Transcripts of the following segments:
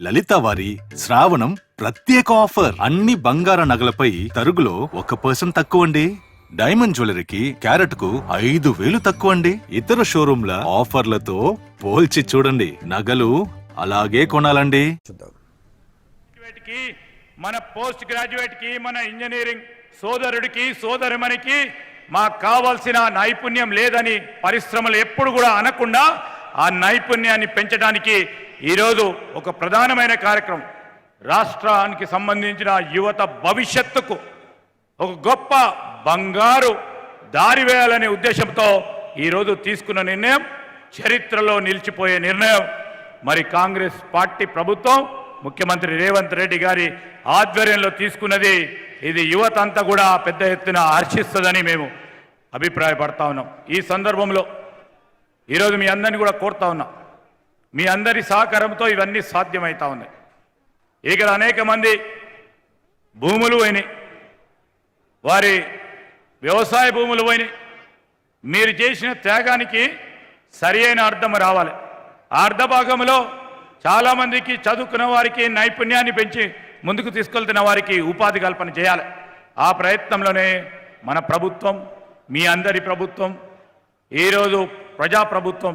లలిత వారి శ్రావణం ప్రత్యేక ఆఫర్ అన్ని బంగార నగలపై తరుగులో 1% తక్కువండి. డైమండ్ జ్యువెలరీకి క్యారెట్ కు 5,000 తక్కువండి. ఇతర షోరూంల ఆఫర్లతో పోల్చి చూడండి. నగలు అలాగే కొనాలండి. మన పోస్ట్ గ్రాడ్యుయేట్ కి మన ఇంజనీరింగ్ సోదరుడికి సోదరిమణికి మాకు కావాల్సిన నైపుణ్యం లేదని పరిశ్రమలు ఎప్పుడు కూడా అనకుండా ఆ నైపుణ్యాన్ని పెంచడానికి ఈరోజు ఒక ప్రధానమైన కార్యక్రమం, రాష్ట్రానికి సంబంధించిన యువత భవిష్యత్తుకు ఒక గొప్ప బంగారు దారి వేయాలనే ఉద్దేశంతో ఈరోజు తీసుకున్న నిర్ణయం చరిత్రలో నిలిచిపోయే నిర్ణయం. మరి కాంగ్రెస్ పార్టీ ప్రభుత్వం ముఖ్యమంత్రి రేవంత్ రెడ్డి గారి ఆధ్వర్యంలో తీసుకున్నది. ఇది యువత అంతా కూడా పెద్ద ఎత్తున హర్షిస్తుందని మేము అభిప్రాయపడతా ఉన్నాం. ఈ సందర్భంలో ఈరోజు మీ అందరినీ కూడా కోరుతా ఉన్నాం, మీ అందరి సహకారంతో ఇవన్నీ సాధ్యమవుతా ఉన్నాయి. ఇక్కడ అనేక మంది భూములు పోయినాయి, వారి వ్యవసాయ భూములు పోయినాయి. మీరు చేసిన త్యాగానికి సరి అయిన అర్థం రావాలి. ఆ అర్ధ భాగంలో చాలామందికి చదువుకున్న వారికి నైపుణ్యాన్ని పెంచి ముందుకు తీసుకెళ్తున్న వారికి ఉపాధి కల్పన చేయాలి. ఆ ప్రయత్నంలోనే మన ప్రభుత్వం, మీ అందరి ప్రభుత్వం, ఈరోజు ప్రజాప్రభుత్వం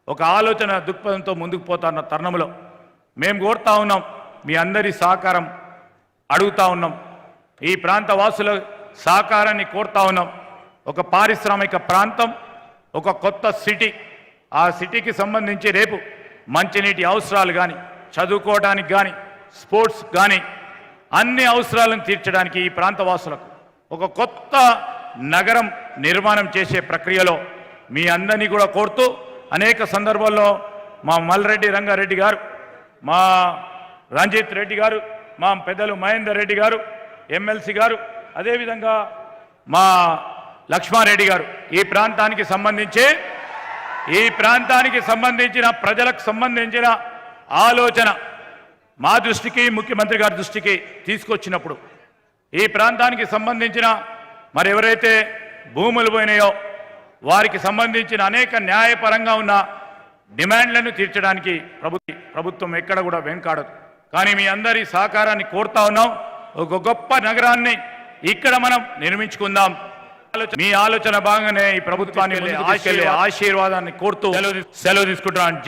ఒక ఆలోచన దృక్పథంతో ముందుకు పోతున్న తరుణంలో మేము కోరుతా ఉన్నాం, మీ అందరి సహకారం అడుగుతా ఉన్నాం. ఈ ప్రాంత వాసుల సహకారాన్ని కోరుతా ఉన్నాం. ఒక పారిశ్రామిక ప్రాంతం, ఒక కొత్త సిటీ, ఆ సిటీకి సంబంధించి రేపు మంచినీటి అవసరాలు కానీ, చదువుకోవడానికి కానీ, స్పోర్ట్స్ కానీ అన్ని అవసరాలను తీర్చడానికి ఈ ప్రాంత వాసులకు ఒక కొత్త నగరం నిర్మాణం చేసే ప్రక్రియలో మీ అందరినీ కూడా కోరుతూ, అనేక సందర్భాల్లో మా మల్రెడ్డి రంగారెడ్డి గారు, మా రంజిత్ రెడ్డి గారు, మా పెద్దలు మహేందర్ రెడ్డి గారు ఎమ్మెల్సీ గారు, అదేవిధంగా మా లక్ష్మారెడ్డి గారు ఈ ప్రాంతానికి సంబంధించిన ప్రజలకు సంబంధించిన ఆలోచన మా దృష్టికి, ముఖ్యమంత్రి గారి దృష్టికి తీసుకొచ్చినప్పుడు ఈ ప్రాంతానికి సంబంధించిన మరి ఎవరైతే భూములు పోయినాయో వారికి సంబంధించిన అనేక న్యాయపరంగా ఉన్న డిమాండ్లను తీర్చడానికి ప్రభుత్వం ఎక్కడ కూడా వెనుకాడదు. కానీ మీ అందరి సహకారాన్ని కోరుతా ఉన్నాం. ఒక గొప్ప నగరాన్ని ఇక్కడ మనం నిర్మించుకుందాం. మీ ఆలోచన భాగంగానే ఈ ప్రభుత్వాన్ని ఆశీర్వాదాన్ని కోరుతూ సెలవు తీసుకుంటున్నాను.